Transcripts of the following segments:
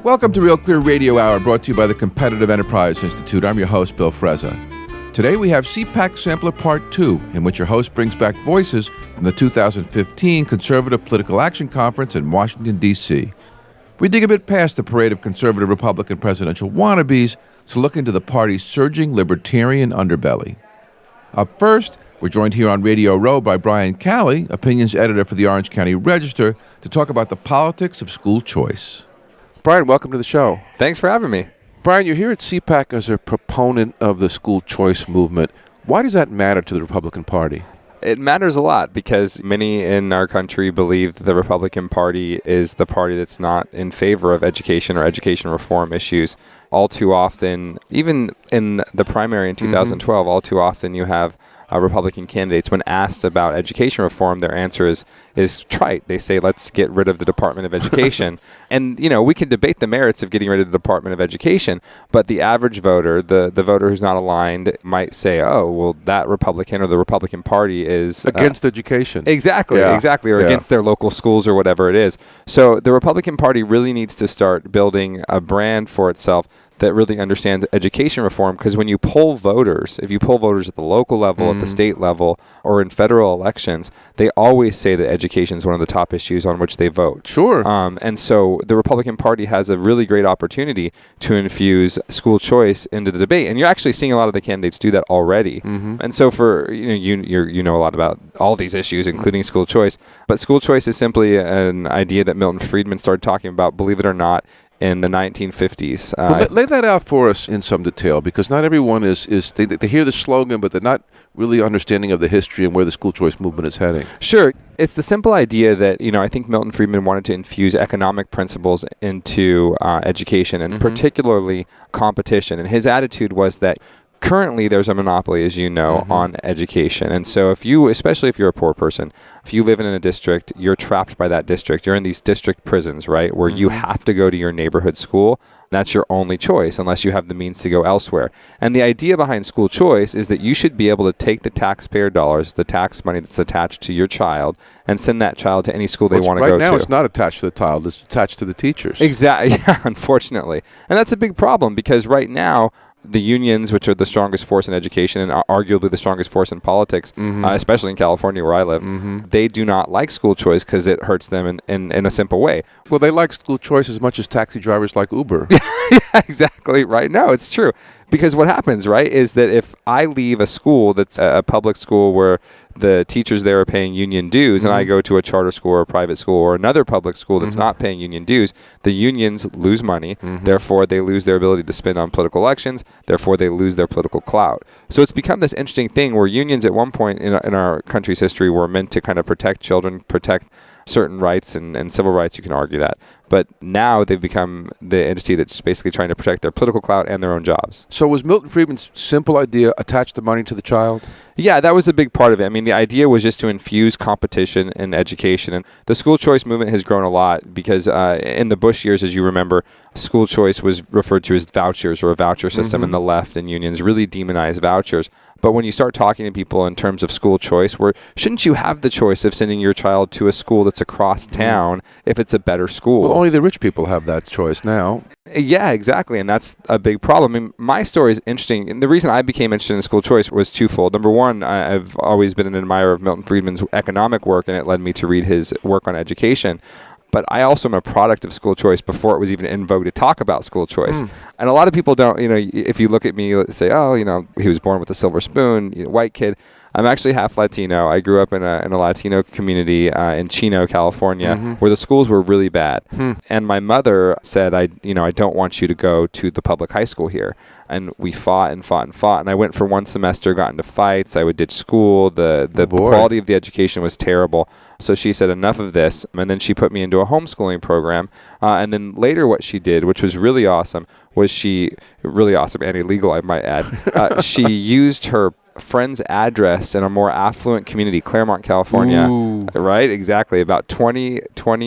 Welcome to Real Clear Radio Hour, brought to you by the Competitive Enterprise Institute. I'm your host, Bill Frezza. Today we have CPAC Sampler Part 2, in which your host brings back voices from the 2015 Conservative Political Action Conference in Washington, D.C. We dig a bit past the parade of conservative Republican presidential wannabes to look into the party's surging libertarian underbelly. Up first, we're joined here on Radio Row by Brian Calle, opinions editor for the Orange County Register, to talk about the politics of school choice. Brian, welcome to the show. Thanks for having me. Brian, you're here at CPAC as a proponent of the school choice movement. Why does that matter to the Republican Party? It matters a lot because many in our country believe that the Republican Party is the party that's not in favor of education or education reform issues. All too often, even in the primary in 2012, all too often you have Republican candidates, when asked about education reform, their answer is trite. They say, let's get rid of the Department of Education. And, you know, we can debate the merits of getting rid of the Department of Education, but the average voter, the voter who's not aligned, might say, oh, well, that Republican or the Republican Party is against education. Exactly, or against their local schools or whatever it is. So the Republican Party really needs to start building a brand for itself that really understands education reform, because when you poll voters, if you poll voters at the local level, at the state level, or in federal elections, they always say that education is one of the top issues on which they vote. Sure. And so the Republican Party has a really great opportunity to infuse school choice into the debate, and you're actually seeing a lot of the candidates do that already. And so for you know a lot about all these issues, including school choice, but school choice is simply an idea that Milton Friedman started talking about, believe it or not, in the 1950s. Lay that out for us in some detail, because not everyone they hear the slogan, but they're not really understanding of the history and where the school choice movement is heading. Sure. It's the simple idea that, I think Milton Friedman wanted to infuse economic principles into education, and particularly competition. And his attitude was that currently, there's a monopoly, as you know, on education. And so especially if you're a poor person, if you live in a district, you're trapped by that district. You're in these district prisons, right, where you have to go to your neighborhood school. That's your only choice unless you have the means to go elsewhere. And the idea behind school choice is that you should be able to take the taxpayer dollars, the tax money that's attached to your child, and send that child to any school they want to go to. Right now, it's not attached to the child. It's attached to the teachers. Exactly. Yeah, unfortunately. And that's a big problem, because right now, the unions, which are the strongest force in education and are arguably the strongest force in politics, especially in California where I live, they do not like school choice because it hurts them in a simple way. Well, they like school choice as much as taxi drivers like Uber. Yeah, exactly. Right. No, it's true. Because what happens, right, is that if I leave a school that's a public school where the teachers there are paying union dues, and I go to a charter school or a private school or another public school that's not paying union dues, the unions lose money. Therefore, they lose their ability to spend on political elections. Therefore, they lose their political clout. So it's become this interesting thing where unions at one point in our country's history were meant to kind of protect children, protect certain rights and civil rights. You can argue that. But now they've become the entity that's basically trying to protect their political clout and their own jobs. So was Milton Friedman's simple idea attach the money to the child? Yeah, that was a big part of it. I mean, the idea was just to infuse competition in education. And the school choice movement has grown a lot because in the Bush years, as you remember, school choice was referred to as vouchers or a voucher system, and the left and unions really demonized vouchers. But when you start talking to people in terms of school choice, shouldn't you have the choice of sending your child to a school that's across town if it's a better school? Well, only the rich people have that choice now. Yeah, exactly. And that's a big problem. I mean, my story is interesting. And the reason I became interested in school choice was twofold. Number one, I've always been an admirer of Milton Friedman's economic work, and it led me to read his work on education. But I also am a product of school choice before it was even in vogue to talk about school choice. And a lot of people don't, if you look at me, say, oh, he was born with a silver spoon, white kid. I'm actually half Latino. I grew up in a Latino community in Chino, California, where the schools were really bad. And my mother said, I don't want you to go to the public high school here. And we fought and fought and fought. And I went for one semester, got into fights. I would ditch school. The quality of the education was terrible. So she said, enough of this. And then she put me into a homeschooling program. And then later what she did, which was really awesome and illegal, I might add, she used her friend's address in a more affluent community, Claremont, California. Ooh. Right? Exactly. About 20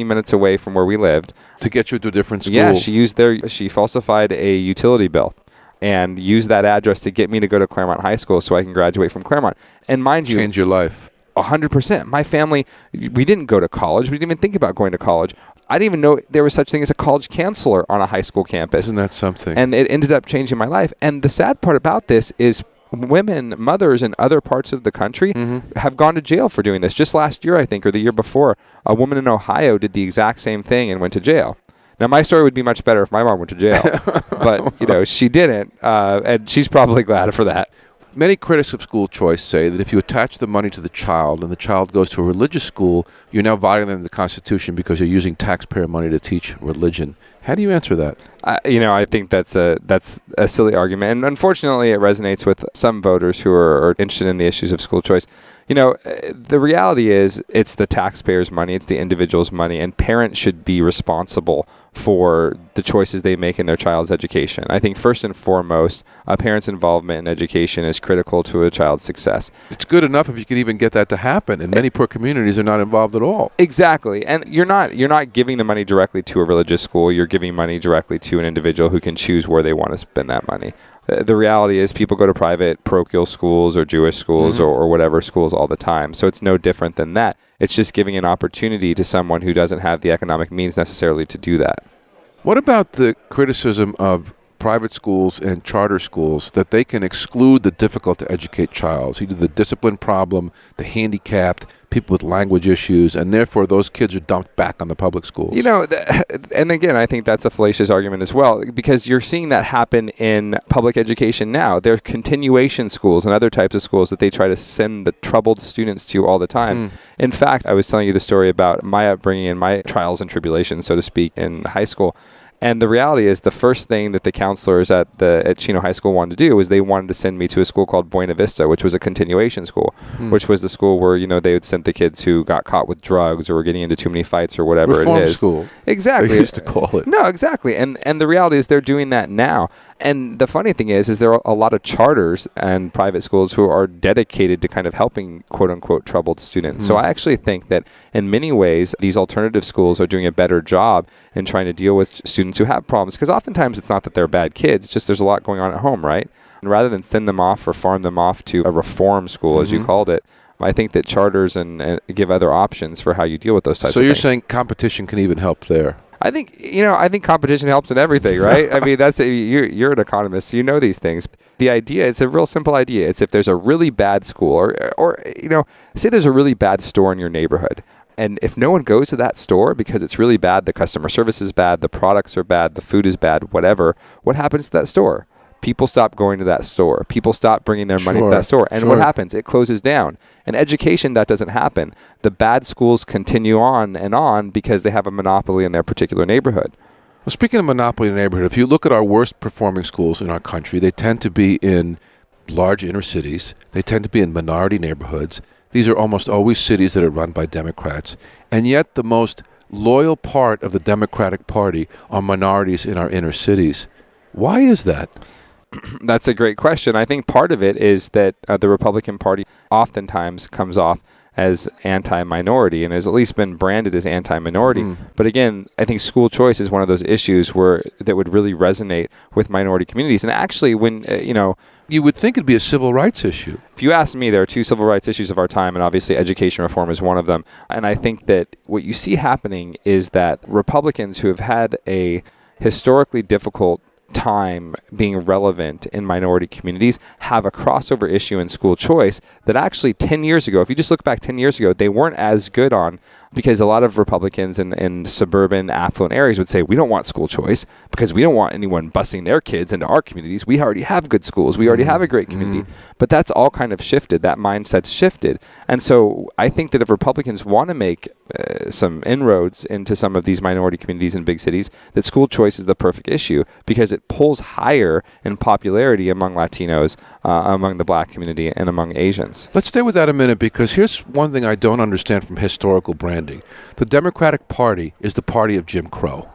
minutes away from where we lived. To get you to a different school. Yeah, she falsified a utility bill and used that address to get me to go to Claremont High School so I can graduate from Claremont. And mind you... Change your life. 100%. My family, we didn't go to college. We didn't even think about going to college. I didn't even know there was such thing as a college counselor on a high school campus. Isn't that something? And it ended up changing my life. And the sad part about this is women, mothers in other parts of the country have gone to jail for doing this. Just last year, I think, or the year before, a woman in Ohio did the exact same thing and went to jail. Now, my story would be much better if my mom went to jail, but she didn't, and she's probably glad for that. Many critics of school choice say that if you attach the money to the child and the child goes to a religious school, you're now violating the Constitution because you're using taxpayer money to teach religion. How do you answer that? I think that's a silly argument, and unfortunately, it resonates with some voters who are interested in the issues of school choice. The reality is it's the taxpayers' money, it's the individual's money, and parents should be responsible for the choices they make in their child's education. I think first and foremost, a parent's involvement in education is critical to a child's success. It's good enough if you can even get that to happen, and many poor communities are not involved at all. Exactly, and you're not giving the money directly to a religious school. You're giving money directly to an individual who can choose where they want to spend that money. The reality is people go to private parochial schools or Jewish schools or whatever schools all the time. So it's no different than that. It's just giving an opportunity to someone who doesn't have the economic means necessarily to do that. What about the criticism of private schools and charter schools that they can exclude the difficult to educate child, either the discipline problem, the handicapped, people with language issues, and therefore those kids are dumped back on the public schools? And again, I think that's a fallacious argument as well, because you're seeing that happen in public education now. There are continuation schools and other types of schools that they try to send the troubled students to all the time. In fact, I was telling you the story about my upbringing and my trials and tribulations, so to speak, in high school. And the reality is the first thing that the counselors at Chino High School wanted to do was they wanted to send me to a school called Buena Vista, which was a continuation school, which was the school where, they would send the kids who got caught with drugs or were getting into too many fights or whatever Reform it is. school. Exactly. They used to call it. No, exactly. And the reality is they're doing that now. And the funny thing is there are a lot of charters and private schools who are dedicated to kind of helping quote-unquote troubled students. So I actually think that in many ways, these alternative schools are doing a better job in trying to deal with students who have problems. Because oftentimes it's not that they're bad kids, it's just there's a lot going on at home, right? And rather than send them off or farm them off to a reform school, as you called it, I think that charters and give other options for how you deal with those types of things. So you're saying competition can even help there? I think competition helps in everything, right? I mean, you're an economist, so you know these things. The idea, it's a real simple idea. It's if there's a really bad school or say there's a really bad store in your neighborhood. And if no one goes to that store because it's really bad, the customer service is bad, the products are bad, the food is bad, whatever, what happens to that store? People stop going to that store. People stop bringing their money to that store. And what happens? It closes down. In education, that doesn't happen. The bad schools continue on because they have a monopoly in their particular neighborhood. Well, speaking of monopoly in the neighborhood, if you look at our worst performing schools in our country, they tend to be in large inner cities. They tend to be in minority neighborhoods. These are almost always cities that are run by Democrats. And yet the most loyal part of the Democratic Party are minorities in our inner cities. Why is that? That's a great question. I think part of it is that the Republican Party oftentimes comes off as anti-minority and has at least been branded as anti-minority. But again, I think school choice is one of those issues that would really resonate with minority communities. And actually, when, you would think it'd be a civil rights issue. If you ask me, there are two civil rights issues of our time, and obviously education reform is one of them. And I think that what you see happening is that Republicans who have had a historically difficult time being relevant in minority communities have a crossover issue in school choice that actually 10 years ago, if you just look back 10 years ago, they weren't as good on, because a lot of Republicans in suburban affluent areas would say, we don't want school choice because we don't want anyone busing their kids into our communities. We already have good schools. We already have a great community. But that's all kind of shifted. That mindset's shifted. And so I think that if Republicans want to make some inroads into some of these minority communities in big cities, that school choice is the perfect issue because it pulls higher in popularity among Latinos, among the black community, and among Asians. Let's stay with that a minute, because here's one thing I don't understand from historical branding. The Democratic Party is the party of Jim Crow.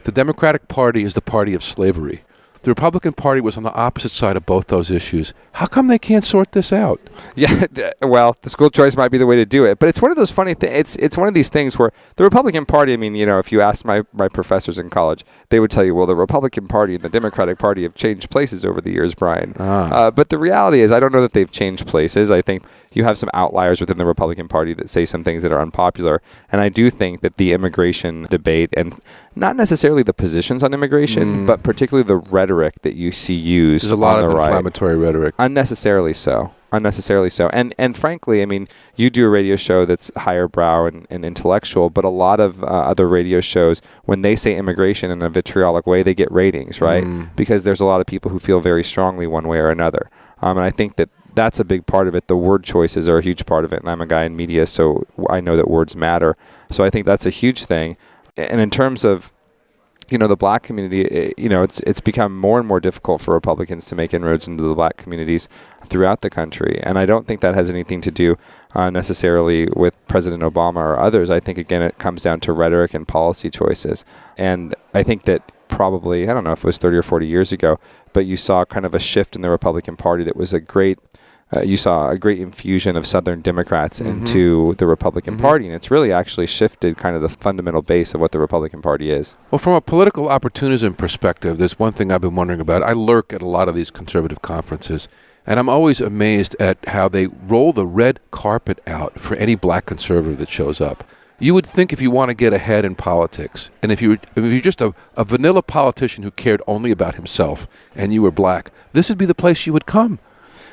The Democratic Party is the party of slavery. the Republican Party was on the opposite side of both those issues. How come they can't sort this out? Yeah, well, the school choice might be the way to do it. But it's one of those funny things. It's one of these things where the Republican Party, I mean, if you ask my professors in college, they would tell you, well, the Republican Party and the Democratic Party have changed places over the years, Brian. But the reality is, I don't know that they've changed places. I think you have some outliers within the Republican Party that say some things that are unpopular. And I do think that the immigration debate, and not necessarily the positions on immigration, but particularly the rhetoric that you see used There's a lot on of the inflammatory rhetoric. Unnecessarily so. And frankly, I mean, you do a radio show that's higher brow and intellectual, but a lot of other radio shows, when they say immigration in a vitriolic way, they get ratings, right? Because there's a lot of people who feel very strongly one way or another. And I think that that's a big part of it. The word choices are a huge part of it. And I'm a guy in media, so I know that words matter. So I think that's a huge thing. And in terms of the black community, it's become more and more difficult for Republicans to make inroads into the black communities throughout the country. And I don't think that has anything to do necessarily with President Obama or others. I think, again, it comes down to rhetoric and policy choices. And I think that probably, I don't know if it was 30 or 40 years ago, but you saw kind of a shift in the Republican Party that was you saw a great infusion of Southern Democrats into the Republican Party, and it's really actually shifted kind of the fundamental base of what the Republican Party is. Well, from a political opportunism perspective, there's one thing I've been wondering about. I lurk at a lot of these conservative conferences, and I'm always amazed at how they roll the red carpet out for any black conservative that shows up. You would think if you want to get ahead in politics, and if you're just a vanilla politician who cared only about himself and you were black, this would be the place you would come.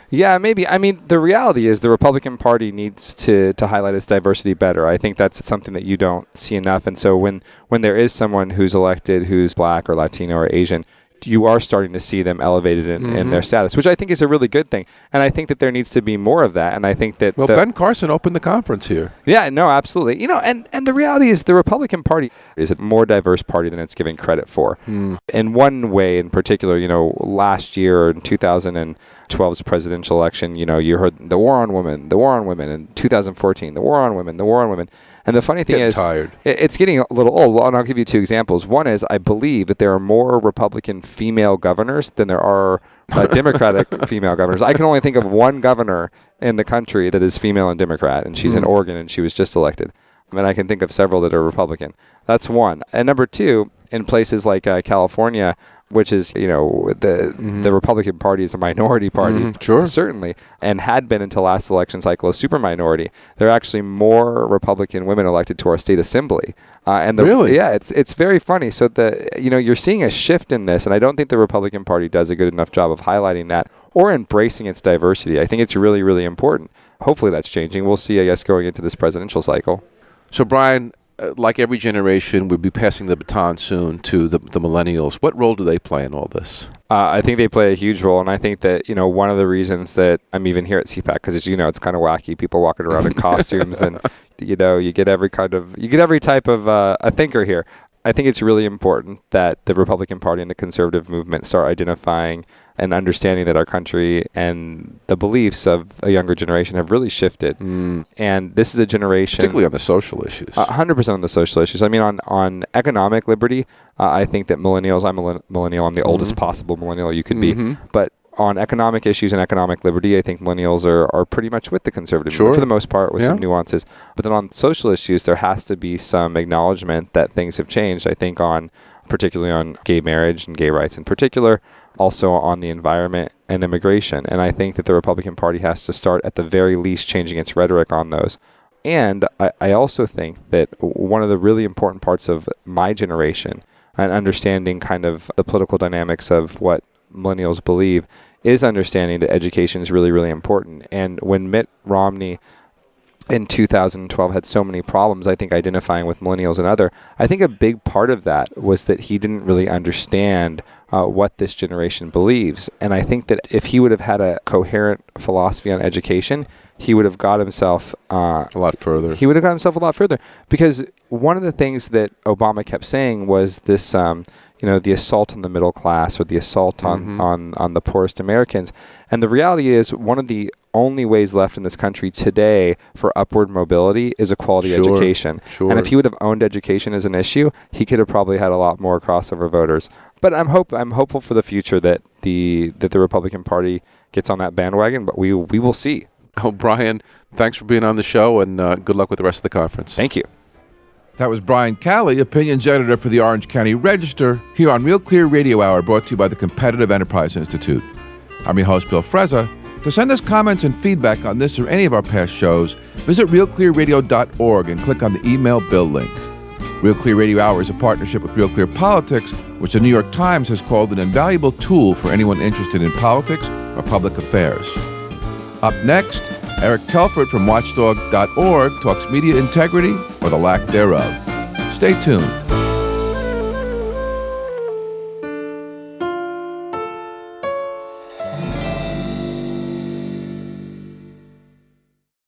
Yeah, maybe. I mean, the reality is the Republican Party needs to highlight its diversity better. I think that's something that you don't see enough. And so when there is someone who's elected who's black or Latino or Asian, you are starting to see them elevated in their status, which I think is a really good thing. And I think that there needs to be more of that. And I think that... Well, Ben Carson opened the conference here. Yeah, no, absolutely. And the reality is the Republican Party is a more diverse party than it's given credit for. In one way in particular, last year in 2012's presidential election, you heard the war on women. In 2014, the war on women. And the funny thing is, it's getting a little old. Well, and I'll give you two examples. One is, I believe that there are more Republican female governors than there are Democratic female governors. I can only think of one governor in the country that is female and Democrat, and she's in Oregon, and she was just elected. And I can think of several that are Republican. That's one. And number two, in places like California, which is, the Republican Party is a minority party, certainly, and had been until last election cycle a super minority. There are actually more Republican women elected to our state assembly. Really? Yeah, it's very funny. So you're seeing a shift in this, and I don't think the Republican Party does a good enough job of highlighting that or embracing its diversity. I think it's really, really important. Hopefully that's changing. We'll see, I guess, going into this presidential cycle. So, Brian, like every generation, we'll be passing the baton soon to the millennials. What role do they play in all this? I think they play a huge role, and I think that one of the reasons that I'm even here at CPAC, because as you know, it's kind of wacky. People walking around in costumes, and you get every type of a thinker here. I think it's really important that the Republican Party and the conservative movement start identifying and understanding that our country and the beliefs of a younger generation have really shifted. And this is a generation... Particularly on the social issues. 100% on the social issues. I mean, on economic liberty, I think that millennials... I'm a millennial. I'm the oldest possible millennial you could be. But on economic issues and economic liberty, I think millennials are pretty much with the conservative movement for the most part, with some nuances. But then on social issues, there has to be some acknowledgement that things have changed. I think particularly on gay marriage and gay rights in particular, also on the environment and immigration. And I think that the Republican Party has to start at the very least changing its rhetoric on those. And I also think that one of the really important parts of my generation and understanding kind of the political dynamics of what millennials believe is understanding that education is really, really important. And when Mitt Romney in 2012 had so many problems, I think, identifying with millennials and I think a big part of that was that he didn't really understand what this generation believes. And I think that if he would have had a coherent philosophy on education, he would have got himself a lot further. He would have got himself a lot further, because one of the things that Obama kept saying was this, the assault on the middle class, or the assault on the poorest Americans. And the reality is, one of the only ways left in this country today for upward mobility is a quality education. And if he would have owned education as an issue, he could have probably had a lot more crossover voters. But I'm hopeful for the future that the Republican Party gets on that bandwagon, but we will see. Oh, Brian, thanks for being on the show, and good luck with the rest of the conference. Thank you. That was Brian Calle, opinions editor for the Orange County Register, here on Real Clear Radio Hour, brought to you by the Competitive Enterprise Institute. I'm your host, Bill Frezza. To send us comments and feedback on this or any of our past shows, visit realclearradio.org and click on the Email Bill link. Real Clear Radio Hour is a partnership with Real Clear Politics, which the New York Times has called an invaluable tool for anyone interested in politics or public affairs. Up next, Eric Telford from watchdog.org talks media integrity or the lack thereof. Stay tuned.